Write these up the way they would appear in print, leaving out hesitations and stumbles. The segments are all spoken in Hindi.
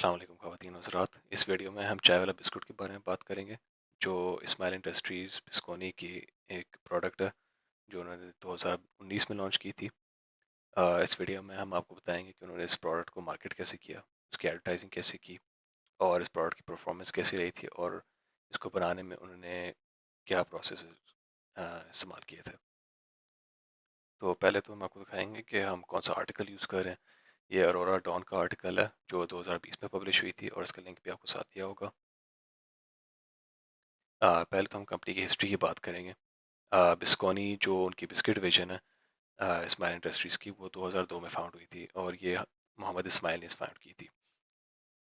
अस्सलाम वालेकुम ख़वातीन हज़रात। इस वीडियो में हम चाय वाला बिस्कुट के बारे में बात करेंगे जो इस्माइल इंडस्ट्रीज़ बिस्कोनी की एक प्रोडक्ट है जो उन्होंने 2019 में लॉन्च की थी। इस वीडियो में हम आपको बताएंगे कि उन्होंने इस प्रोडक्ट को मार्केट कैसे किया, उसकी एडवर्टाइजिंग कैसे की और इस प्रोडक्ट की परफॉर्मेंस कैसी रही थी और इसको बनाने में उन्होंने क्या प्रोसेस इस्तेमाल किए थे। तो पहले तो हम आपको दिखाएंगे कि हम कौन सा आर्टिकल यूज़ कर रहे हैं। ये अरोरा डॉन का आर्टिकल है जो 2020 में पब्लिश हुई थी और इसका लिंक भी आपको साथ दिया होगा। पहले तो हम कंपनी की हिस्ट्री की बात करेंगे। बिस्कोनी जो उनकी बिस्किट डिवीजन है इस्माइल इंडस्ट्रीज़ की, वो 2002 में फाउंड हुई थी और ये मोहम्मद इस्माइल ने फाउंड की थी।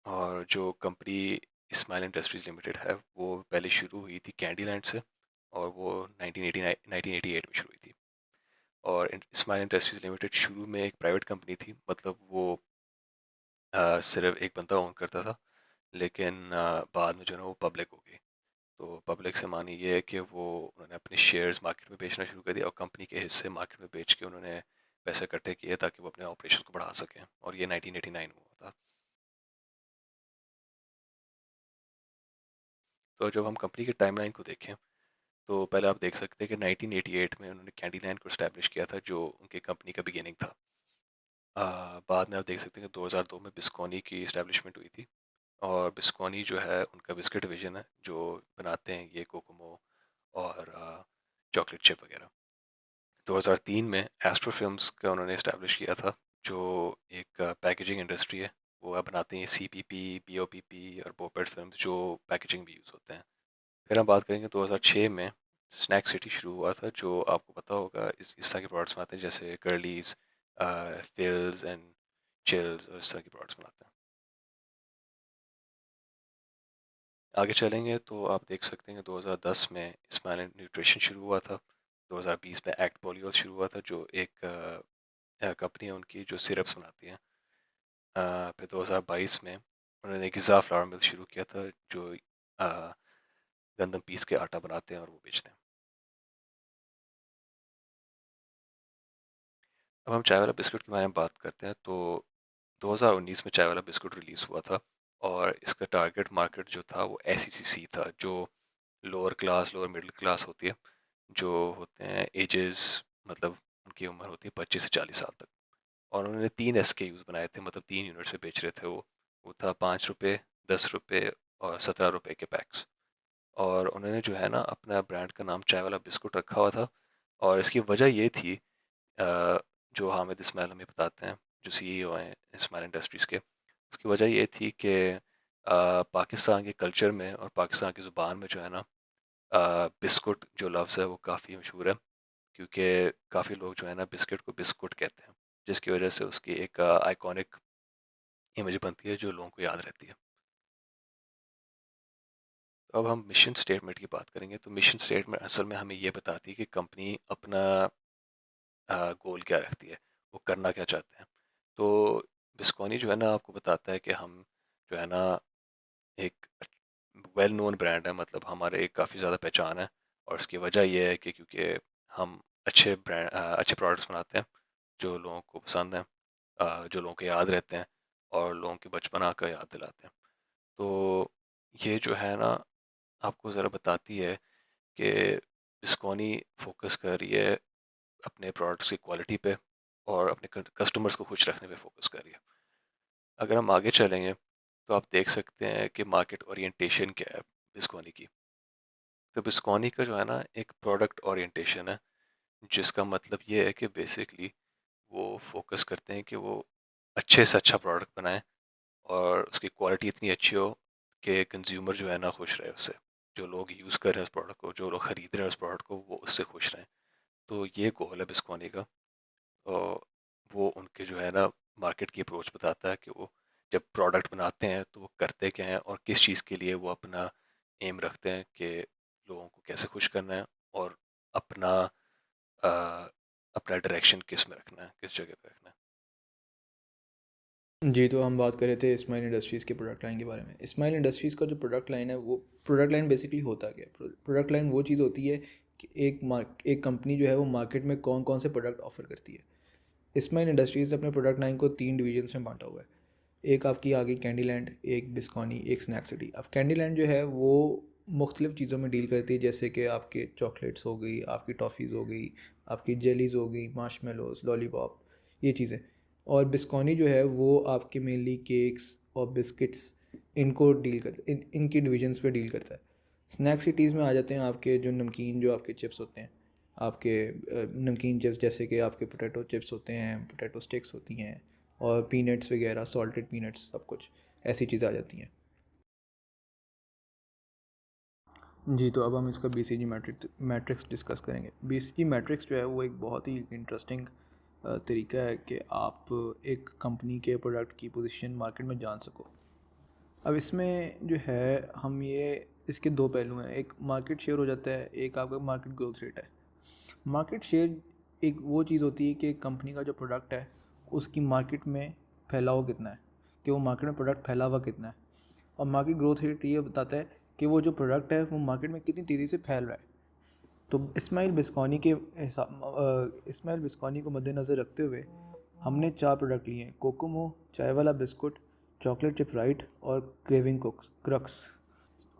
और जो कंपनी इस्माइल इंडस्ट्रीज़ लिमिटेड है वो पहले शुरू हुई थी कैंडीलैंड से और वो 1988 में शुरू हुई थी। और इस्माइल इंडस्ट्रीज़ लिमिटेड शुरू में एक प्राइवेट कंपनी थी, मतलब वो सिर्फ एक बंदा ओन करता था, लेकिन बाद में जो है ना वो पब्लिक हो गई। तो पब्लिक से मानी ये है कि वो उन्होंने अपने शेयर्स मार्केट में बेचना शुरू कर दिया और कंपनी के हिस्से मार्केट में बेच के उन्होंने पैसे इकट्ठे किए ताकि वो अपने ऑपरेशन को बढ़ा सकें, और ये 1989 में हुआ था। तो जब हम कंपनी की टाइमलाइन को देखें तो पहले आप देख सकते हैं कि 1988 में उन्होंने कैंडीलैंड को इस्टेब्लिश किया था जो उनकी कंपनी का बिगिनिंग था। बाद में आप देख सकते हैं कि 2002 में बिस्कोनी की इस्टेब्लिशमेंट हुई थी और बिस्कोनी जो है उनका बिस्किट डिवीजन है जो बनाते हैं ये कोकोमो और चॉकलेट चिप वगैरह। 2003 में एस्ट्रो फिल्म्स का उन्होंने इस्टेब्लिश किया था जो एक पैकेजिंग इंडस्ट्री है। वो अब बनाते हैं सीपीपी, बीओपीपी और बोपेट फिल्म्स जो पैकेजिंग भी यूज़ होते हैं। फिर हम बात करेंगे 2006 में स्नैक सिटी शुरू हुआ था जो आपको पता होगा इस तरह के प्रोडक्ट्स बनाते हैं जैसे कर्लीज, फिल्स एंड चिल्स और इस तरह के प्रोडक्ट्स बनाते हैं। आगे चलेंगे तो आप देख सकते हैं कि 2010 में स्माइल न्यूट्रिशन शुरू हुआ था। 2020 में एक्ट पोलियोल शुरू हुआ था जो एक कंपनी है उनकी जो सिरप्स बनाती है। फिर 2022 में उन्होंने गिज़ा फ्लावर मिल शुरू किया था जो अ, गंदम पीस के आटा बनाते हैं और वो बेचते हैं। अब हम चाय वाला बिस्कुट के बारे में बात करते हैं तो 2019 में चाय वाला बिस्कुट रिलीज़ हुआ था और इसका टारगेट मार्केट जो था वो एसईसीसी था जो lower class lower middle class होती है, जो होते हैं एजेस, मतलब उनकी उम्र होती है 25 से 40 साल तक। और उन्होंने 3 SKUs बनाए थे, मतलब 3 यूनिट्स में बेच रहे थे वो था 5 रुपये, 10 रुपये और 17 रुपये के पैक्स। और उन्होंने जो है ना अपना ब्रांड का नाम चाय वाला बिस्कुट रखा हुआ था और इसकी वजह ये थी, जो हामिद इस्माइल हमें बताते हैं जो सीईओ हैं इस्माइल इंडस्ट्रीज़ के, उसकी वजह ये थी कि पाकिस्तान के कल्चर में और पाकिस्तान की ज़ुबान में जो है ना बिस्कुट जो लफ्ज़ है वो काफ़ी मशहूर है, क्योंकि काफ़ी लोग जो है ना बिस्किट को बिस्कुट कहते हैं, जिसकी वजह से उसकी एक आइकॉनिक इमेज बनती है जो लोगों को याद रहती है। तो अब हम मिशन स्टेटमेंट की बात करेंगे तो मिशन स्टेटमेंट असल में हमें ये बताती है कि कंपनी अपना गोल क्या रखती है, वो करना क्या चाहते हैं। तो बिस्कोनी जो है ना आपको बताता है कि हम जो है ना एक वेल नोन ब्रांड है, मतलब हमारे एक काफ़ी ज़्यादा पहचान है। और उसकी वजह यह है कि क्योंकि हम अच्छे प्रोडक्ट्स बनाते हैं जो लोगों को पसंद हैं, जो लोगों को याद रहते हैं और लोगों के बचपना का याद दिलाते हैं। तो ये जो है ना आपको ज़रा बताती है कि बिस्कोनी फोकस कर रही है अपने प्रोडक्ट्स की क्वालिटी पे और अपने कस्टमर्स को खुश रखने पे फोकस कर रही है। अगर हम आगे चलेंगे तो आप देख सकते हैं कि मार्केट ओरिएंटेशन क्या है बिस्कोनी की। तो बिस्कोनी का जो है ना एक प्रोडक्ट ओरिएंटेशन है, जिसका मतलब ये है कि बेसिकली वो फोकस करते हैं कि वो अच्छे से अच्छा प्रोडक्ट बनाएं और उसकी क्वालिटी इतनी अच्छी हो कि कंज्यूमर जो है ना खुश रहे उससे, जो लोग यूज़ कर रहे हैं उस प्रोडक्ट को, जो लोग ख़रीद रहे हैं उस प्रोडक्ट को, वो उससे खुश रहें। तो ये गोल है बिस्कोनी का। और वो उनके जो है ना मार्केट की अप्रोच बताता है कि वो जब प्रोडक्ट बनाते हैं तो वो करते क्या हैं और किस चीज़ के लिए वो अपना एम रखते हैं कि लोगों को कैसे खुश करना है और अपना अ, अपना डायरेक्शन किस में रखना है, किस जगह पे रखना है। जी, तो हम बात कर रहे थे स्माइल इंडस्ट्रीज़ के प्रोडक्ट लाइन के बारे में। स्माइल इंडस्ट्रीज़ का जो प्रोडक्ट लाइन है, वो प्रोडक्ट लाइन बेसिकली होता क्या है? प्रोडक्ट लाइन वो चीज़ होती है कि एक कंपनी जो है वो मार्केट में कौन-कौन से प्रोडक्ट ऑफ़र करती है। स्माइल इंडस्ट्रीज़ अपने प्रोडक्ट लाइन को 3 डिवीज़न्स में बाँटा हुआ है। एक आपकी आ गई कैंडीलैंड, एक बिस्कॉनी, एक स्नैक सिटी। अब कैंडीलैंड जो है वो मुख्तलिफ़ चीज़ों में डील करती है, जैसे कि आपके चॉकलेट्स हो गई, आपकी टॉफ़ीज़ हो गई, आपकी जेलीज़ हो गई, मार्शमेलोज़, लॉलीपॉप, ये चीज़ें। और बिस्कॉनी जो है वो आपके मेनली केक्स और बिस्किट्स, इनको डील करते इनकी डिविजन्स पे डील करता है। स्नैक सिटीज़ में आ जाते हैं आपके जो नमकीन, जो आपके चिप्स होते हैं, आपके नमकीन चिप्स, जैसे कि आपके पोटैटो चिप्स होते हैं, पोटैटो स्टिक्स होती हैं, और पीनट्स वगैरह, सॉल्टेड पीनट्स, सब कुछ ऐसी चीज़ें आ जाती हैं। जी, तो अब हम इसका बीसीजी मैट्रिक्स डिस्कस करेंगे। बीसीजी मैट्रिक्स जो है वो एक बहुत ही इंटरेस्टिंग तरीका है कि आप एक कंपनी के प्रोडक्ट की पोजीशन मार्केट में जान सको। अब इसमें जो है हम ये इसके दो पहलू हैं, एक मार्केट शेयर हो जाता है, एक आपका मार्केट ग्रोथ रेट है। मार्केट शेयर एक वो चीज़ होती है कि कंपनी का जो प्रोडक्ट है उसकी मार्केट में फैलाव कितना है, कि वो मार्केट में प्रोडक्ट फैला हुआ कितना है। और मार्केट ग्रोथ रेट ये बताता है कि वो जो प्रोडक्ट है वो मार्केट में कितनी तेज़ी से फैल रहा है। तो इस्माइल बिस्कॉनी को मद्देनज़र रखते हुए हमने 4 प्रोडक्ट लिए हैं: कोकोमो, चाय वाला बिस्कुट, चॉकलेट चिप राइट और क्रेविंग क्रक्स।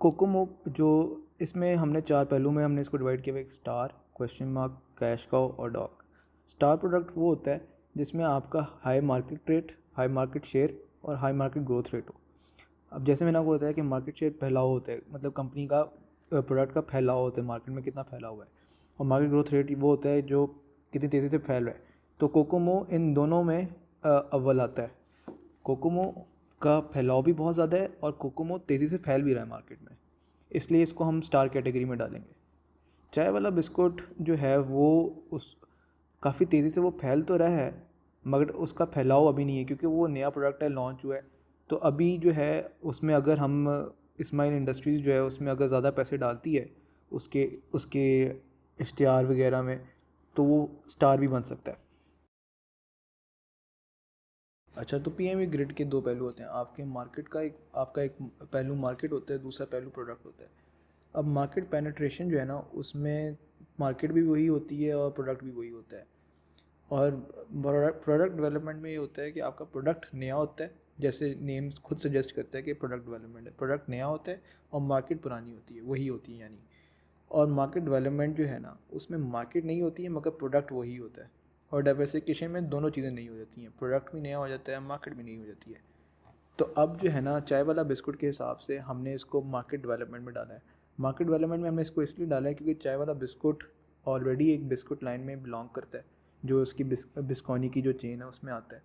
कोकोमो जो, इसमें हमने 4 पहलू में हमने इसको डिवाइड किया हुआ, एक star, question mark, cash cow और डॉग। स्टार प्रोडक्ट वो होता है जिसमें आपका high market rate, high market share और हाई मार्केट ग्रोथ रेट हो। अब जैसे मैंने आपको बताया कि मार्केट शेयर फैलाव होता है, मतलब कंपनी का प्रोडक्ट का फैलाव होता है, मार्केट में कितना फैला हुआ है। और मार्केट ग्रोथ रेट वो होता है जो कितनी तेज़ी से फैल रहा है। तो कोकोमो इन दोनों में अव्वल आता है। कोकोमो का फैलाव भी बहुत ज़्यादा है और कोकोमो तेज़ी से फैल भी रहा है मार्केट में, इसलिए इसको हम स्टार कैटेगरी में डालेंगे। चाय वाला बिस्कुट जो है वो उस काफ़ी तेज़ी से वो फैल तो रहा है, मगर उसका फैलाव अभी नहीं है, क्योंकि वो नया प्रोडक्ट है, लॉन्च हुआ है। तो अभी जो है उसमें अगर हम इस्माइल इंडस्ट्रीज़ जो है उसमें अगर ज़्यादा पैसे डालती है उसके उसके इश्तिहार वगैरह में, तो वो स्टार भी बन सकता है। अच्छा, तो पीएमई ग्रिड के दो पहलू होते हैं। आपके मार्केट का एक, आपका एक पहलू मार्केट होता है, दूसरा पहलू प्रोडक्ट होता है। अब मार्केट पेनिट्रेशन जो है ना, उसमें मार्केट भी वही होती है और प्रोडक्ट भी वही होता है। और प्रोडक्ट डेवलपमेंट में ये होता है कि आपका प्रोडक्ट नया होता है, जैसे नेम्स खुद सजेस्ट करता है कि प्रोडक्ट डेवलपमेंट है, प्रोडक्ट नया होता है और मार्केट पुरानी होती है, वही होती है यानी। और मार्केट डेवलपमेंट जो है ना, उसमें मार्केट नहीं होती है मगर प्रोडक्ट वही होता है। और डाइवर्सिफिकेशन में दोनों चीज़ें नहीं हो जाती हैं, प्रोडक्ट भी नया हो जाता है, मार्केट भी नहीं हो जाती है। तो अब जो है ना, चाय वाला बिस्कुट के हिसाब से हमने इसको मार्केट डेवलपमेंट में डाला है। मार्केट डेवलपमेंट में हमने इसको इसलिए डाला है क्योंकि चाय वाला बिस्कुट ऑलरेडी एक बिस्कुट लाइन में बिलोंग करता है, जो उसकी बिस्कॉनी की जो चेन है उसमें आता है।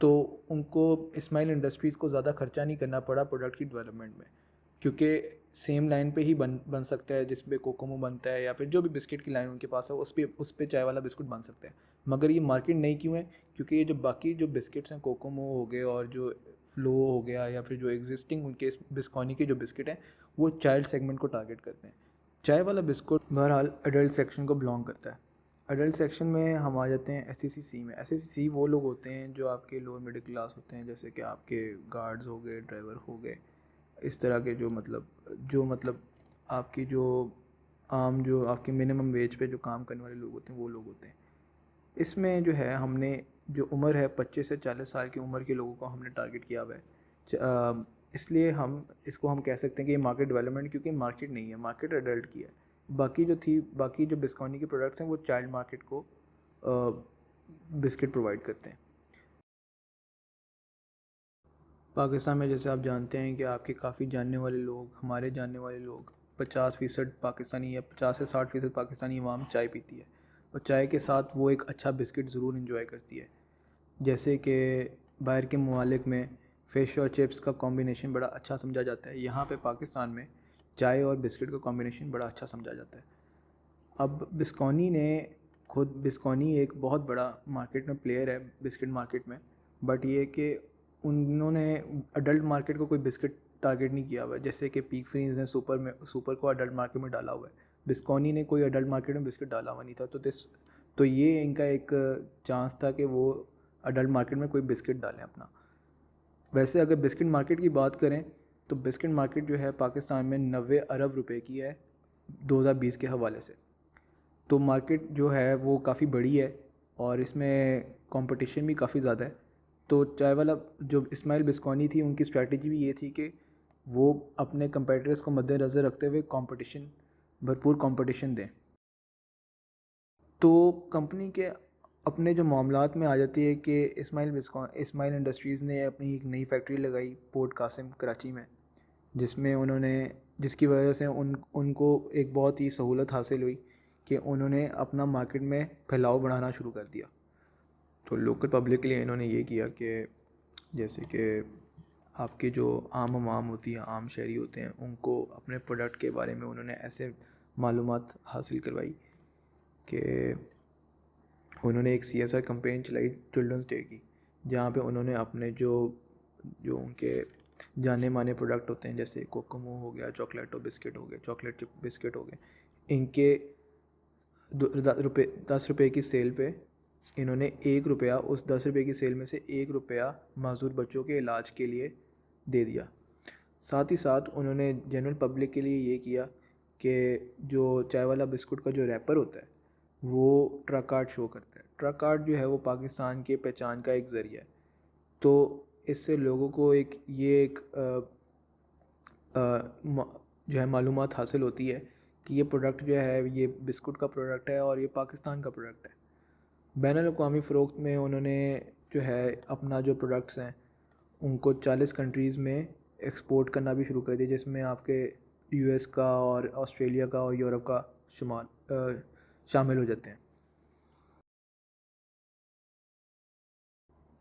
तो उनको इस्माइल इंडस्ट्रीज़ को ज़्यादा खर्चा नहीं करना पड़ा प्रोडक्ट की डेवलपमेंट में, क्योंकि सेम लाइन पे ही बन बन सकता है जिस पे कोकोमो बनता है, या फिर जो भी बिस्किट की लाइन उनके पास है उस पे चाय वाला बिस्कुट बन सकता है। मगर ये मार्केट नहीं क्यों है? क्योंकि ये जो बाकी जो बिस्किट्स हैं, कोकोमो हो गए और जो फ्लो हो गया, या फिर जो एग्जिस्टिंग उनके बिस्कॉनी के जो बिस्किट हैं, वो चाइल्ड सेगमेंट को टारगेट करते हैं। चाय वाला बिस्कुट बहरहाल एडल्ट सेक्शन को बिलोंग करता है। एडल्ट सेक्शन में हम आ जाते हैं एसईसी में। एसईसी वो लोग होते हैं जो आपके लोअर मिडिल क्लास होते हैं, जैसे कि आपके गार्ड्स हो गए, ड्राइवर हो गए, इस तरह के जो मतलब आपकी जो आम, जो आपके मिनिमम वेज पे जो काम करने वाले लोग होते हैं, वो लोग होते हैं। इसमें जो है हमने जो उम्र है 25 से 40 साल की उम्र के लोगों को हमने टारगेट किया हुआ है। इसलिए हम इसको हम कह सकते हैं कि ये मार्केट डेवलपमेंट, क्योंकि मार्केट नहीं है, मार्केट एडल्ट की है। बाकी जो बिस्कॉनी के प्रोडक्ट्स हैं वो चाइल्ड मार्केट को बिस्किट प्रोवाइड करते हैं। पाकिस्तान में जैसे आप जानते हैं कि आपके काफ़ी जानने वाले लोग, हमारे जानने वाले लोग, 50% पाकिस्तानी या 50 से 60% पाकिस्तानी अवाम चाय पीती है, और चाय के साथ वो एक अच्छा बिस्किट ज़रूर इंजॉय करती है। जैसे कि बाहर के ममालिक में फ़िश और चिप्स का कॉम्बिनेशन बड़ा अच्छा समझा जाता है, यहाँ पे पाकिस्तान में चाय और बिस्किट का कॉम्बिनेशन बड़ा अच्छा समझा जाता है। अब बिस्कॉनी एक बहुत बड़ा मार्केट में प्लेयर है, बिस्किट मार्केट में। बट ये कि उन्होंने अडल्ट मार्केट को कोई बिस्किट टारगेट नहीं किया हुआ है, जैसे कि पीक फ्रीज ने सुपर को अडल्ट मार्केट में डाला हुआ है। बिस्कॉनी ने कोई अडल्ट मार्केट में बिस्किट डाला हुआ नहीं था। तो ये इनका एक चांस था कि वो अडल्ट मार्केट में कोई बिस्किट डालें अपना। वैसे अगर बिस्किट मार्केट की बात करें तो बिस्किट मार्केट जो है पाकिस्तान में 90 अरब रुपए की है 2020 के हवाले से। तो मार्केट जो है वो काफ़ी बड़ी है और इसमें कंपटीशन भी काफ़ी ज़्यादा है। तो चाय वाला जो इस्माइल बिस्कॉनी थी, उनकी स्ट्रैटेजी भी ये थी कि वो अपने कंपेटिटर्स को मद्देनज़र रखते हुए भरपूर कंपटीशन दें। तो कंपनी के अपने जो मामलात में आ जाती है कि इस्माइल इंडस्ट्रीज़ ने अपनी एक नई फैक्ट्री लगाई पोर्ट कासिम कराची में, जिसकी वजह से उनको एक बहुत ही सहूलत हासिल हुई कि उन्होंने अपना मार्केट में फैलाव बढ़ाना शुरू कर दिया। तो लोकल पब्लिक के लिए इन्होंने ये किया कि जैसे कि आपके जो आम आवाम होती है, आम शहरी होते हैं, उनको अपने प्रोडक्ट के बारे में उन्होंने ऐसे मालूमात हासिल करवाई कि उन्होंने एक CSR कैंपेन चलाई चिल्ड्रंस डे की, जहाँ पे उन्होंने अपने जो जो उनके जाने माने प्रोडक्ट होते हैं, जैसे कोकोमो हो गया, चॉकलेटो बिस्किट हो गए, चॉकलेट चिप बिस्किट हो गए, इनके 10 रुपये की सेल पे इन्होंने 1 रुपया, उस 10 रुपये की सेल में से 1 रुपया माजूर बच्चों के इलाज के लिए दे दिया। साथ ही साथ उन्होंने जनरल पब्लिक के लिए ये किया कि जो चाय वाला बिस्कुट का जो रैपर होता है वो ट्रक आर्ट शो करता है। ट्रक आर्ट जो है वो पाकिस्तान के पहचान का एक ज़रिया है। तो इससे लोगों को एक जो है मालूमात हासिल होती है कि ये प्रोडक्ट जो है ये बिस्कुट का प्रोडक्ट है और ये पाकिस्तान का प्रोडक्ट है। बैनुल-अक़वामी फ़रोख्त में उन्होंने जो है अपना जो प्रोडक्ट्स हैं उनको 40 कंट्रीज़ में एक्सपोर्ट करना भी शुरू कर दिया, जिसमें आपके US का और ऑस्ट्रेलिया का और यूरोप का शामिल हो जाते हैं।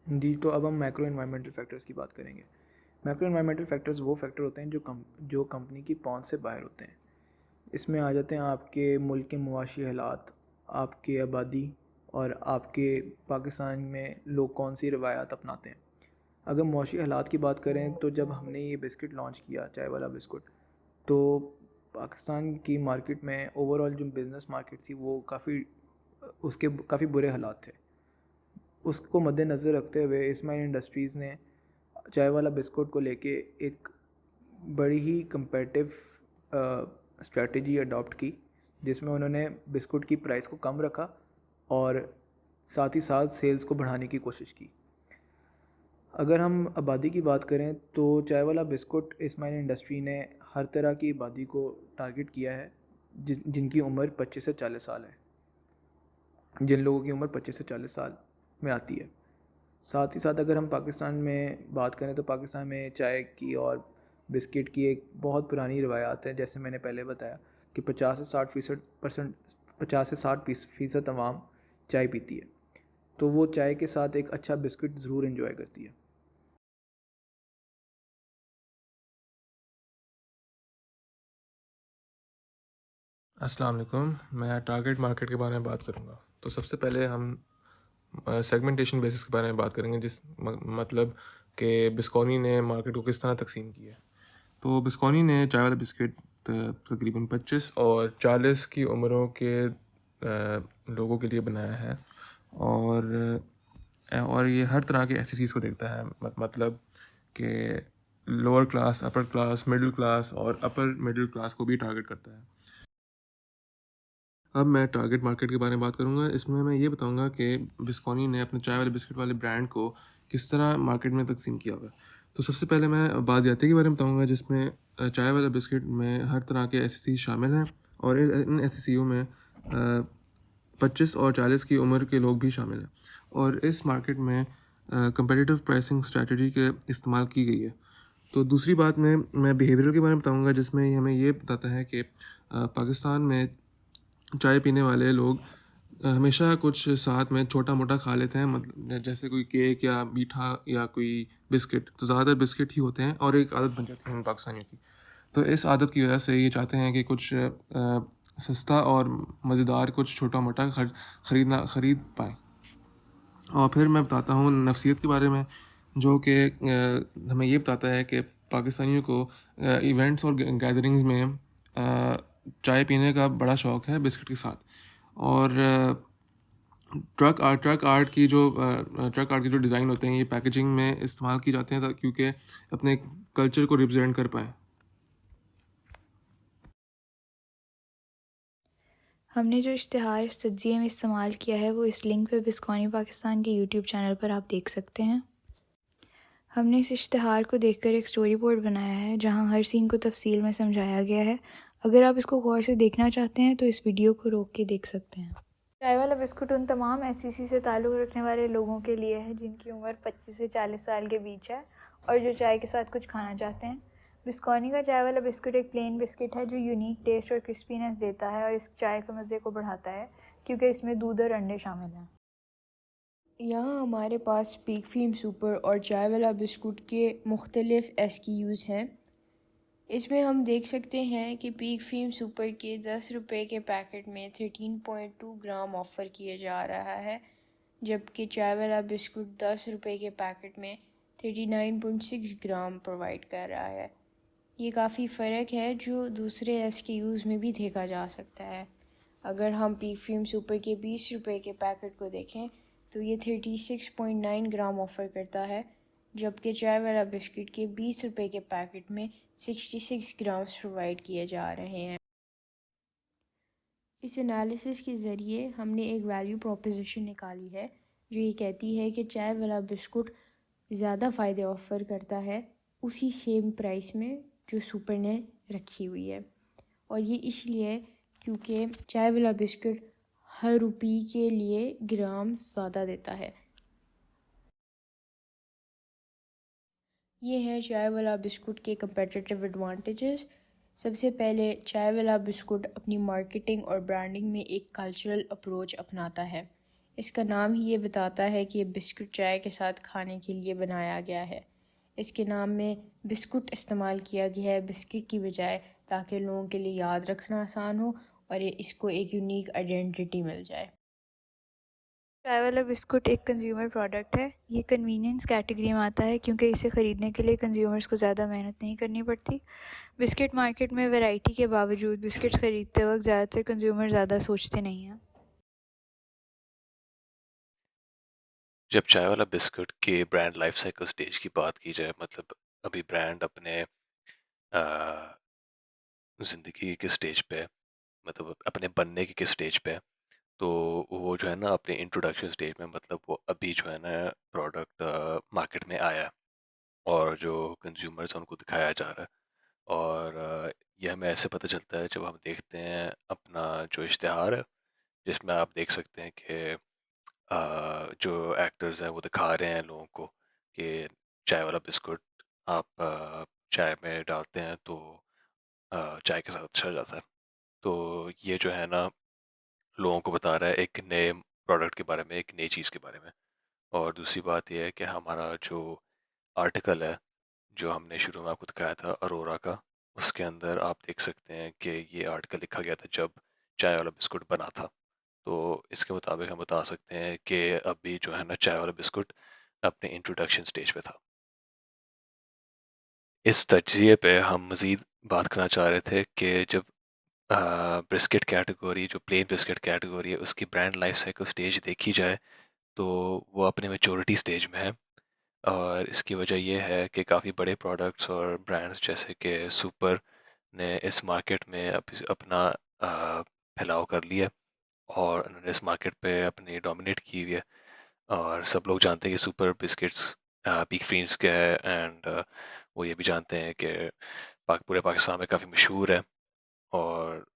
जी, तो अब हम मैक्रो एनवायरमेंटल फैक्टर्स की बात करेंगे। मैक्रो एनवायरमेंटल फैक्टर्स वो फैक्टर होते हैं जो कंपनी की पहुंच से बाहर होते हैं। इसमें आ जाते हैं आपके मुल्क के मुआशी हालात, आपकी आबादी और आपके पाकिस्तान में लोग कौन सी रवायात अपनाते हैं। अगर मुआशी हालात की बात करें तो जब हमने ये बिस्किट लॉन्च किया, चाय वाला बिस्कुट, तो पाकिस्तान की मार्केट में ओवरऑल जो बिज़नेस मार्केट थी वो काफ़ी बुरे हालात थे। उसको मद्देनज़र रखते हुए इस्माइल इंडस्ट्रीज़ ने चाय वाला बिस्कुट को लेके एक बड़ी ही कम्पेटिव स्ट्रेटजी अडॉप्ट की, जिसमें उन्होंने बिस्कुट की प्राइस को कम रखा और साथ ही साथ सेल्स को बढ़ाने की कोशिश की। अगर हम आबादी की बात करें तो चाय वाला बिस्कुट इस्माइल इंडस्ट्री ने हर तरह की आबादी को टारगेट किया है, जिनकी उम्र 25 से 40 साल है, जिन लोगों की उम्र 25 से 40 साल में आती है। साथ ही साथ अगर हम पाकिस्तान में बात करें तो पाकिस्तान में चाय की और बिस्किट की एक बहुत पुरानी रवायात है। जैसे मैंने पहले बताया कि 50 से 60% आवाम चाय पीती है, तो वो चाय के साथ एक अच्छा बिस्किट ज़रूर एंजॉय करती है। अस्सलाम वालेकुम। मैं टारगेट मार्केट के बारे में बात करूँगा। तो सबसे पहले हम सेगमेंटेशन बेसिस के बारे में बात करेंगे, मतलब कि बिस्कॉनी ने मार्केट को किस तरह तकसीम किया है। तो बिस्कॉनी ने चाय वाला बिस्किट तकरीबन 25 और 40 की उम्रों के लोगों के लिए बनाया है, और ये हर तरह के एसएससीज़ को देखता है, मतलब कि lower class, upper class, middle class और अपर मिडिल क्लास को भी टारगेट करता है। अब मैं टारगेट मार्केट के बारे में बात करूँगा। इसमें मैं ये बताऊँगा कि बिस्कॉनी ने अपने चाय वाले बिस्किट वाले ब्रांड को किस तरह मार्केट में तकसीम किया हुआ है। तो सबसे पहले मैं बादियाती के बारे में बताऊँगा, जिसमें चाय वाला बिस्किट में हर तरह के एसएससी शामिल हैं, और इन एसएससीओ में 25 और 40 की उम्र के लोग भी शामिल हैं, और इस मार्केट में कंपेटिटिव प्राइसिंग स्ट्रैटेजी के इस्तेमाल की गई है। तो दूसरी बात में मैं बिहेवियरल के बारे में बताऊँगा, जिसमें हमें ये बताता है कि पाकिस्तान में चाय पीने वाले लोग हमेशा कुछ साथ में छोटा मोटा खा लेते हैं, मतलब जैसे कोई केक या मीठा या कोई बिस्किट, तो ज़्यादातर बिस्किट ही होते हैं, और एक आदत बन जाती है इन पाकिस्तानियों की। तो इस आदत की वजह से ये चाहते हैं कि कुछ सस्ता और मज़ेदार कुछ छोटा मोटा ख़रीद पाएँ। और फिर मैं बताता हूँ नफ़सियत के बारे में, जो कि हमें ये बताता है कि पाकिस्तानियों को इवेंट्स और गैदरिंग्स में चाय पीने का बड़ा शौक़ है बिस्किट के साथ। और ट्रक आर्ट की जो डिज़ाइन होते हैं, ये पैकेजिंग में इस्तेमाल की जाते हैं क्योंकि अपने कल्चर को रिप्रेजेंट कर पाएँ। हमने जो इश्तिहार इस तज्ज़िये में इस्तेमाल किया है वो इस लिंक पे बिस्कॉनी पाकिस्तान के यूट्यूब चैनल पर आप देख सकते हैं। हमने इस इश्तिहार को देखकर एक स्टोरी बोर्ड बनाया है जहां हर सीन को तफसील में समझाया गया है। अगर आप इसको गौर से देखना चाहते हैं तो इस वीडियो को रोक के देख सकते हैं। चाय वाला बिस्कुट उन तमाम एसईसी से ताल्लुक़ रखने वाले लोगों के लिए है जिनकी उम्र 25 से 40 साल के बीच है और जो चाय के साथ कुछ खाना चाहते हैं। बिस्कॉनी का चाय वाला बिस्कुट एक प्लेन बिस्किट है जो यूनिक टेस्ट और क्रिस्पीनेस देता है और इस चाय के मज़े को बढ़ाता है क्योंकि इसमें दूध और अंडे शामिल हैं। यहाँ हमारे पास पीक फीम सुपर और चाय वाला बिस्कुट के मुख्तलिफ़ SKUs हैं। इसमें हम देख सकते हैं कि पीक फीम सुपर के 10 रुपये के पैकेट में 13.2 ग्राम ऑफ़र किया जा रहा है, जबकि चाय वाला बिस्कुट 10 रुपये के पैकेट में 39.6 ग्राम प्रोवाइड कर रहा है। ये काफ़ी फ़र्क है जो दूसरे SKUs में भी देखा जा सकता है। अगर हम पीक फीम सुपर के 20 रुपये के पैकेट को देखें तो ये 36.9 ग्राम ऑफ़र करता है, जबकि चाय वाला बिस्किट के 20 रुपये के पैकेट में 66 ग्राम्स प्रोवाइड किए जा रहे हैं। इस एनालिसिस के ज़रिए हमने एक वैल्यू प्रोपोजिशन निकाली है जो ये कहती है कि चाय वाला बिस्कुट ज़्यादा फ़ायदे ऑफ़र करता है उसी सेम प्राइस में जो सुपर ने रखी हुई है, और ये इसलिए क्योंकि चाय वाला बिस्कुट हर रुपये के लिए ग्राम ज़्यादा देता है। ये है चाय वाला बिस्कुट के कंपेटिटिव एडवांटेजेस। सबसे पहले चाय वाला बिस्कुट अपनी मार्केटिंग और ब्रांडिंग में एक कल्चरल अप्रोच अपनाता है। इसका नाम ही ये बताता है कि ये बिस्कुट चाय के साथ खाने के लिए बनाया गया है। इसके नाम में बिस्कुट इस्तेमाल किया गया है बिस्किट की बजाय, ताकि लोगों के लिए याद रखना आसान हो और ये इसको एक यूनिक आइडेंटिटी मिल जाए। चाय वाला बिस्कुट एक कंज्यूमर प्रोडक्ट है। ये कन्वीनियंस कैटेगरी में आता है क्योंकि इसे ख़रीदने के लिए कंज्यूमर्स को ज़्यादा मेहनत नहीं करनी पड़ती। बिस्किट मार्केट में वैरायटी के बावजूद बिस्किट्स ख़रीदते वक्त ज़्यादातर कंज्यूमर ज़्यादा सोचते नहीं हैं। जब चाय वाला बिस्कुट के ब्रांड लाइफ साइकिल स्टेज की बात की जाए, मतलब अभी ब्रांड अपने ज़िंदगी के स्टेज पे है, मतलब अपने बनने के किस स्टेज पे है, तो वो जो है ना अपने इंट्रोडक्शन स्टेज में, मतलब वो अभी जो है ना प्रोडक्ट मार्केट में आया है और जो कंज्यूमर्स हैं उनको दिखाया जा रहा है। और ये हमें ऐसे पता चलता है जब हम देखते हैं अपना जो इश्तिहार है, जिसमें आप देख सकते हैं कि जो एक्टर्स हैं वो दिखा रहे हैं लोगों को कि चाय वाला बिस्कुट आप चाय में डालते हैं तो चाय के साथ अच्छा जाता है। तो ये जो है ना लोगों को बता रहा है एक नए प्रोडक्ट के बारे में, एक नई चीज़ के बारे में। और दूसरी बात ये है कि हमारा जो आर्टिकल है, जो हमने शुरू में आपको दिखाया था अरोरा का, उसके अंदर आप देख सकते हैं कि ये आर्टिकल लिखा गया था जब चाय वाला बिस्कुट बना था। तो इसके मुताबिक हम बता सकते हैं कि अभी जो है ना चाय वाला बिस्कुट अपने इंट्रोडक्शन स्टेज पे था। इस तजिए पे हम मज़ीद बात करना चाह रहे थे कि जब बिस्किट कैटेगरी, जो प्लेन बिस्किट कैटेगरी है, उसकी ब्रांड लाइफ साइकिल स्टेज देखी जाए तो वो अपने मैच्योरिटी स्टेज में है। और इसकी वजह ये है कि काफ़ी बड़े प्रोडक्ट्स और ब्रांड्स जैसे कि सुपर ने इस मार्केट में अपना फैलाव कर लिया और उन्होंने इस मार्केट पे अपनी डोमिनेट की हुई है। और सब लोग जानते हैं कि सुपर बिस्किट्स पीक फीन्स क्या है, एंड वो ये भी जानते हैं कि पूरे पाकिस्तान में काफ़ी मशहूर है और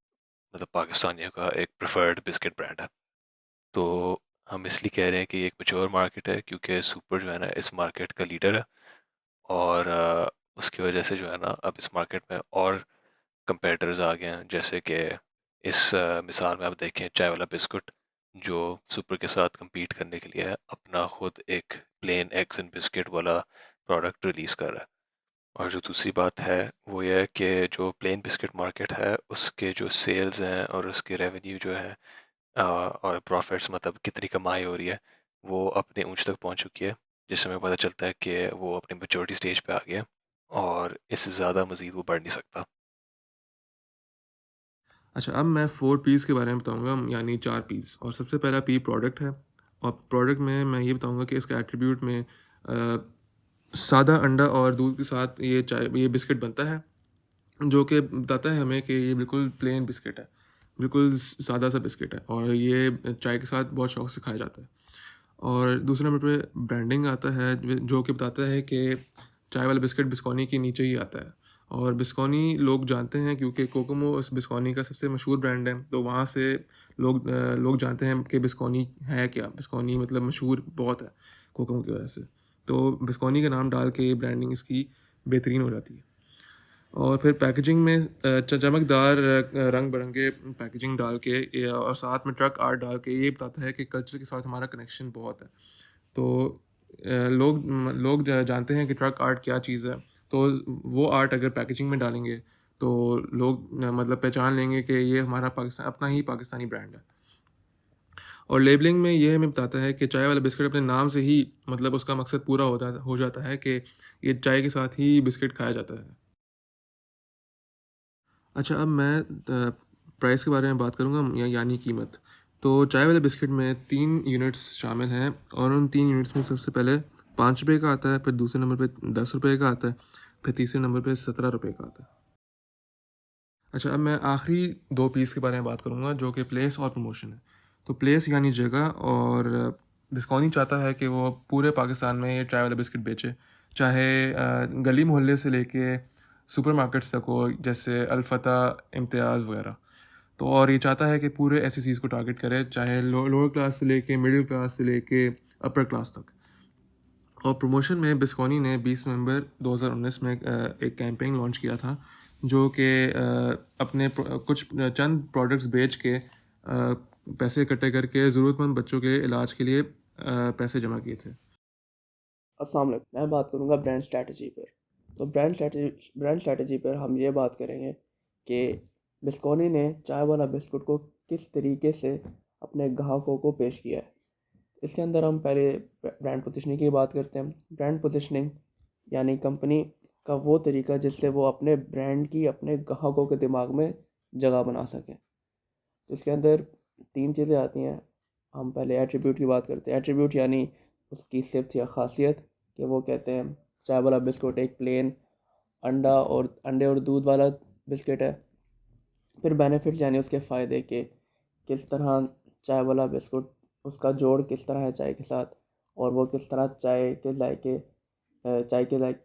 मतलब पाकिस्तानियों का एक प्रेफर्ड बिस्किट ब्रांड है। तो हम इसलिए कह रहे हैं कि ये एक मैच्योर मार्केट है क्योंकि सुपर जो है ना इस मार्केट का लीडर है। और उसकी वजह से जो है ना अब इस मार्केट में और कंपेटिटर्स आ गए हैं, जैसे कि इस मिसाल में आप देखें चाय वाला बिस्कुट जो सुपर के साथ compete करने के लिए है, अपना खुद एक प्लेन एग्स एंड बिस्किट वाला प्रोडक्ट रिलीज़ कर रहा है। और जो दूसरी बात है वो ये है कि जो प्लेन बिस्किट मार्केट है उसके जो सेल्स हैं और उसके रेवेन्यू जो है और प्रॉफिट्स, मतलब कितनी कमाई हो रही है, वो अपने ऊंच तक पहुंच चुकी है, जिससे हमें पता चलता है कि वो अपने मैच्योरिटी स्टेज पे आ गया और इससे ज़्यादा मज़ीद वो बढ़ नहीं सकता। अच्छा, अब मैं 4 पीस के बारे में बताऊँगा, यानी 4 पीस। और सबसे पहला पी प्रोडक्ट है, और प्रोडक्ट में मैं ये बताऊँगा कि इसका एट्रीब्यूट में सादा अंडा और दूध के साथ ये बिस्किट बनता है, जो कि बताता है हमें कि ये बिल्कुल प्लेन बिस्किट है, बिल्कुल सादा सा बिस्किट है और ये चाय के साथ बहुत शौक से खाया जाता है। और दूसरे नंबर पे ब्रांडिंग आता है, जो कि बताता है कि चाय वाला बिस्किट बिस्कोनी के नीचे ही आता है। और बिस्कोनी लोग जानते हैं क्योंकि कोकोमो उस बिस्कोनी का सबसे मशहूर ब्रांड है, तो वहाँ से लोग जानते हैं कि बिस्कोनी है क्या। बिस्कोनी मतलब मशहूर बहुत है कोकोमो की वजह से, तो बिस्कोनी का नाम डाल के ब्रांडिंग इसकी बेहतरीन हो जाती है। और फिर पैकेजिंग में चमकदार रंग बिरंगे पैकेजिंग डाल के और साथ में ट्रक आर्ट डाल के ये बताता है कि कल्चर के साथ हमारा कनेक्शन बहुत है। तो लोग जानते हैं कि ट्रक आर्ट क्या चीज़ है, तो वो आर्ट अगर पैकेजिंग में डालेंगे तो लोग मतलब पहचान लेंगे कि ये हमारा पाकिस्तान अपना ही पाकिस्तानी ब्रांड है। और लेबलिंग में ये हमें बताता है कि चाय वाला बिस्किट अपने नाम से ही मतलब उसका मकसद पूरा हो जाता है कि ये चाय के साथ ही बिस्किट खाया जाता है। अच्छा, अब मैं प्राइस के बारे में बात करूँगा यानी कीमत। तो चाय वाले बिस्किट में 3 यूनिट्स शामिल हैं और उन 3 यूनिट्स में सबसे पहले 5 रुपये का आता है, फिर दूसरे नंबर पे 10 रुपये का आता है, फिर तीसरे नंबर पे 17 रुपये का आता है। अच्छा, अब मैं आखिरी 2 पीस के बारे में बात करूँगा जो कि प्लेस और प्रमोशन है। तो प्लेस यानी जगह, और बिस्कोनी चाहता है कि वो पूरे पाकिस्तान में ये चाय वाला बिस्किट बेचे, चाहे गली मोहल्ले से लेके सुपरमार्केट्स तक हो, जैसे अल्फ़तह, इम्तियाज़ वगैरह। तो और ये चाहता है कि पूरे एसएससीज़ को टारगेट करे, चाहे लोअर क्लास से लेके मिडिल क्लास से लेके अपर क्लास तक। और प्रमोशन में बिस्कोनी ने 20 नवंबर 2019 में एक कैंपेन लॉन्च किया था, जो कि अपने कुछ चंद प्रोडक्ट्स बेच के पैसे इकट्ठे करके ज़रूरतमंद बच्चों के इलाज के लिए पैसे जमा किए थे। अस्सलाम वालेकुम, मैं बात करूँगा ब्रांड स्ट्रैटेजी पर। तो ब्रांड स्ट्रैटेजी पर हम ये बात करेंगे कि बिस्कोनी ने चाय वाला बिस्कुट को किस तरीके से अपने ग्राहकों को पेश किया है। इसके अंदर हम पहले ब्रांड पोजीशनिंग की बात करते हैं। ब्रांड पोजीशनिंग यानी कंपनी का वो तरीका जिससे वो अपने ब्रांड की अपने ग्राहकों के दिमाग में जगह बना सकें। तो इसके अंदर 3 चीज़ें आती हैं। हम पहले एट्रीब्यूट की बात करते हैं। एट्रीब्यूट यानी उसकी सिफ़त या ख़ासियत, कि वो कहते हैं चाय वाला बिस्कुट एक प्लेन अंडे और दूध वाला बिस्किट है। फिर बेनिफिट यानी उसके फ़ायदे के किस तरह चाय वाला बिस्कुट उसका जोड़ किस तरह है चाय के साथ, और वो किस तरह चाय के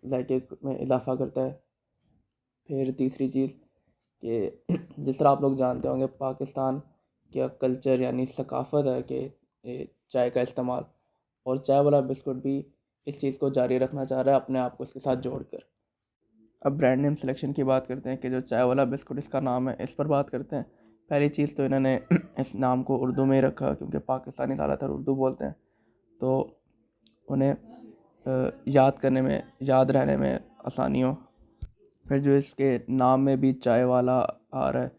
जायके में इजाफ़ा करता है। फिर तीसरी चीज़ कि जिस तरह आप लोग जानते होंगे पाकिस्तान का कल्चर यानी सकाफ़त है कि चाय का इस्तेमाल, और चाय वाला बिस्कुट भी इस चीज़ को जारी रखना चाह रहा है अपने आप को इसके साथ जोड़कर। अब ब्रांड नेम सिलेक्शन की बात करते हैं कि जो चाय वाला बिस्कुट इसका नाम है, इस पर बात करते हैं। पहली चीज़ तो इन्होंने इस नाम को उर्दू में ही रखा क्योंकि पाकिस्तानी ज़्यादातर उर्दू बोलते हैं, तो उन्हें याद रहने में आसानी हो। फिर जो इसके नाम में भी चाय वाला आ रहा है,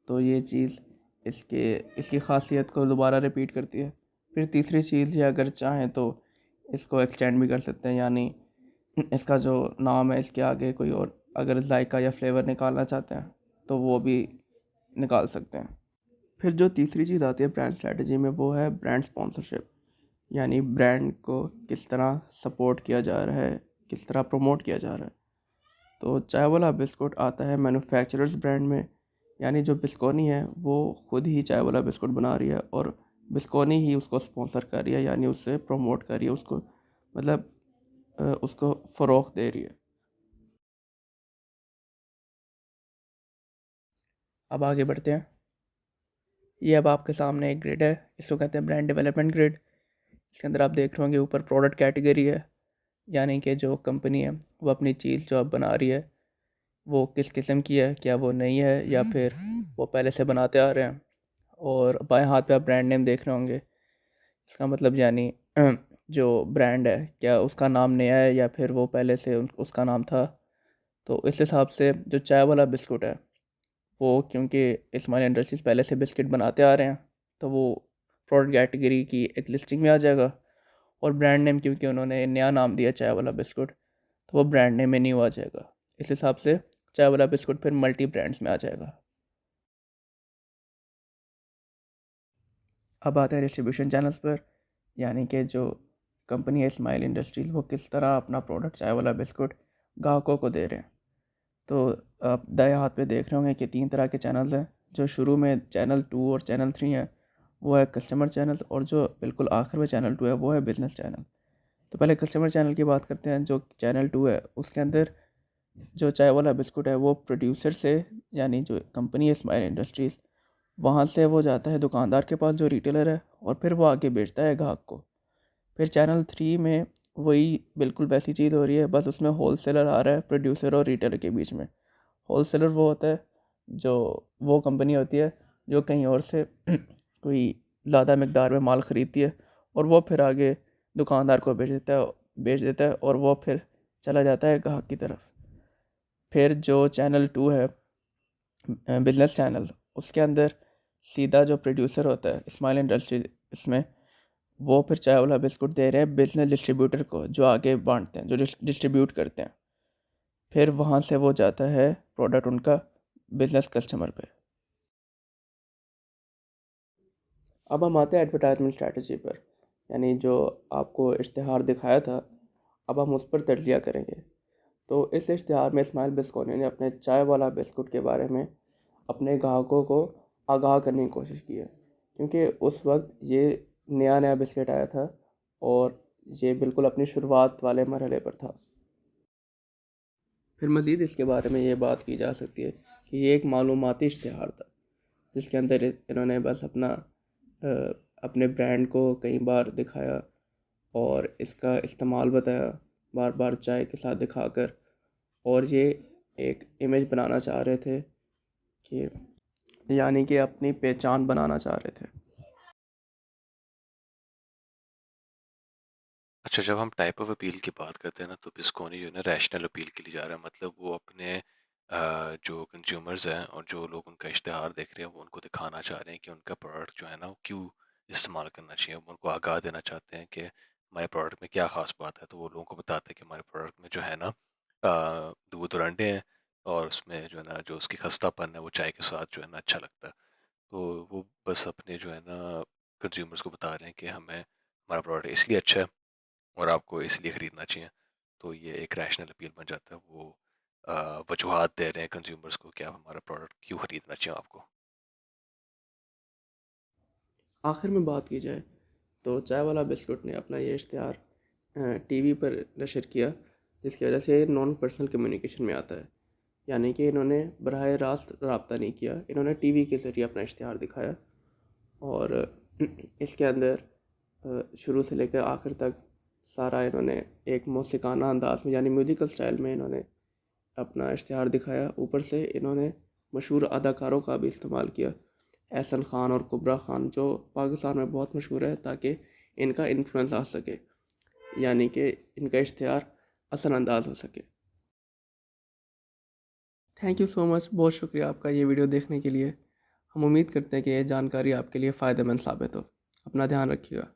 तो ये चीज़ इसकी ख़ासियत को दोबारा रिपीट करती है। फिर तीसरी चीज़ ये अगर चाहें तो इसको एक्सटेंड भी कर सकते हैं, यानी इसका जो नाम है इसके आगे कोई और अगर जायका या फ्लेवर निकालना चाहते हैं तो वो भी निकाल सकते हैं। फिर जो तीसरी चीज़ आती है ब्रांड स्ट्रैटेजी में, वो है ब्रांड स्पॉन्सरशिप, यानी ब्रांड को किस तरह सपोर्ट किया जा रहा है, किस तरह प्रमोट किया जा रहा है। तो चाय वाला बिस्कुट आता है मैन्युफैक्चरर्स ब्रांड में, यानी जो बिस्कोनी है वो ख़ुद ही चाय वाला बिस्कुट बना रही है और बिस्कोनी ही उसको स्पॉन्सर कर रही है, यानी उससे प्रमोट कर रही है, उसको मतलब उसको फ़रोग़ दे रही है। अब आगे बढ़ते हैं। ये अब आपके सामने एक ग्रिड है, इसको कहते हैं ब्रांड डेवलपमेंट ग्रिड। इसके अंदर आप देख रहे होंगे ऊपर प्रोडक्ट कैटेगरी है, यानी कि जो कंपनी है वो अपनी चीज़ जो अब बना रही है वो किस किस्म की है, क्या वो नई है या फिर वो पहले से बनाते आ रहे हैं। और बाएं हाथ पे आप ब्रांड नेम देख रहे होंगे, इसका मतलब यानी जो ब्रांड है क्या उसका नाम नया है या फिर वो पहले से उसका नाम था। तो इस हिसाब से जो चाय वाला बिस्कुट है वो, क्योंकि इस्माइल इंडस्ट्रीज़ पहले से बिस्किट बनाते आ रहे हैं, तो वो प्रोडक्ट कैटेगरी की एक लिस्टिंग में आ जाएगा। और ब्रांड नेम क्योंकि उन्होंने नया नाम दिया चाय वाला बिस्कुट, तो वो ब्रांड नेम में न्यू आ जाएगा। इस हिसाब से चाय वाला बिस्कुट फिर मल्टी ब्रांड्स में आ जाएगा। अब आते हैं डिस्ट्रीब्यूशन चैनल्स पर, यानी कि जो कंपनी है इस्माइल इंडस्ट्रीज़ वो किस तरह अपना प्रोडक्ट चाय वाला बिस्कुट ग्राहकों को दे रहे हैं। तो आप दाएं हाथ पे देख रहे होंगे कि 3 तरह के चैनल्स हैं। जो शुरू में चैनल 2 और चैनल 3 हैं वो है कस्टमर चैनल, और जो बिल्कुल आखिर में चैनल 2 है वो है बिज़नेस चैनल। तो पहले कस्टमर चैनल की बात करते हैं। जो चैनल 2 है उसके अंदर जो चाय वाला बिस्कुट है वो प्रोड्यूसर से, यानी जो कंपनी है स्माइल इंडस्ट्रीज़, वहाँ से वो जाता है दुकानदार के पास जो रिटेलर है, और फिर वो आगे बेचता है ग्राहक को। फिर चैनल 3 में वही बिल्कुल वैसी चीज़ हो रही है, बस उसमें होल सेलर आ रहा है प्रोड्यूसर और रिटेलर के बीच में। होल सेलर वो होता है जो वो कंपनी होती है जो कहीं और से कोई ज़्यादा मकदार में माल ख़रीदती है, और वो फिर आगे दुकानदार को बेच देता है और वो फिर चला जाता है ग्राहक की तरफ। फिर जो चैनल 2 है बिज़नेस चैनल, उसके अंदर सीधा जो प्रोड्यूसर होता है स्माइल इंडस्ट्री, इसमें वो फिर चाय वाला बिस्कुट दे रहे हैं बिज़नेस डिस्ट्रीब्यूटर को, जो आगे बांटते हैं, जो डिस्ट्रीब्यूट करते हैं। फिर वहाँ से वो जाता है प्रोडक्ट उनका बिज़नेस कस्टमर पे। अब हम आते हैं एडवर्टाइजमेंट स्ट्रैटेजी पर, यानी जो आपको इश्तिहार दिखाया था, अब हम उस पर तज्ज़िया करेंगे। तो इस इश्तिहार में इस्माइल बिस्कोनी ने अपने चाय वाला बिस्कुट के बारे में अपने ग्राहकों को आगाह करने की कोशिश की है, क्योंकि उस वक्त ये नया नया बिस्किट आया था और ये बिल्कुल अपनी शुरुआत वाले मरहले पर था। फिर मज़ीद इसके बारे में ये बात की जा सकती है कि ये एक मालूमाती इश्तिहार था, जिसके अंदर इन्होंने बस अपने ब्रांड को कई बार दिखाया और इसका इस्तेमाल बताया, बार बार चाय के साथ दिखाकर, और ये एक इमेज बनाना चाह रहे थे कि, यानी कि अपनी पहचान बनाना चाह रहे थे। अच्छा, जब हम टाइप ऑफ अपील की बात करते हैं ना, तो बिस्कोनी जो है ना रैशनल अपील के लिए जा रहा है। मतलब वो अपने जो कंज्यूमर्स हैं और जो लोग उनका इश्तिहार देख रहे हैं, वो उनको दिखाना चाह रहे हैं कि उनका प्रोडक्ट जो है ना वो क्यों इस्तेमाल करना चाहिए। वो उनको आगाह देना चाहते हैं कि हमारे प्रोडक्ट में क्या ख़ास बात है। तो वो लोगों को बताते हैं कि हमारे प्रोडक्ट में जो है ना दूध और अंडे हैं, और उसमें जो है ना जो उसकी खस्तापन है वो चाय के साथ जो है ना अच्छा लगता है। तो वो बस अपने जो है ना कंज्यूमर्स को बता रहे हैं कि हमें हमारा प्रोडक्ट इसलिए अच्छा है और आपको इसलिए ख़रीदना चाहिए। तो ये एक रैशनल अपील बन जाता है। वो वजूहात दे रहे हैं कंज्यूमर्स को कि आप हमारा प्रोडक्ट क्यों ख़रीदना चाहिए आपको। आखिर में बात की जाए तो चाय वाला बिस्कुट ने अपना ये इश्तिहार टीवी पर नशर किया, जिसकी वजह से नॉन पर्सनल कम्युनिकेशन में आता है, यानी कि इन्होंने बराह रास्त रब्ता नहीं किया, इन्होंने टीवी के ज़रिए अपना इश्तिहार दिखाया। और इसके अंदर शुरू से लेकर आखिर तक सारा इन्होंने एक मौसीक़ाना अंदाज में, यानी म्यूज़िकल स्टाइल में इन्होंने अपना इश्तिहार दिखाया। ऊपर से इन्होंने मशहूर अदाकारों का भी इस्तेमाल किया, एहसन ख़ान और कुबरा ख़ान, जो पाकिस्तान में बहुत मशहूर है, ताकि इनका इन्फ्लुएंस आ सके, यानी कि इनका इश्तिहार असर अंदाज हो सके। थैंक यू सो मच, बहुत शुक्रिया आपका ये वीडियो देखने के लिए। हम उम्मीद करते हैं कि ये जानकारी आपके लिए फ़ायदेमंद साबित हो। अपना ध्यान रखिएगा।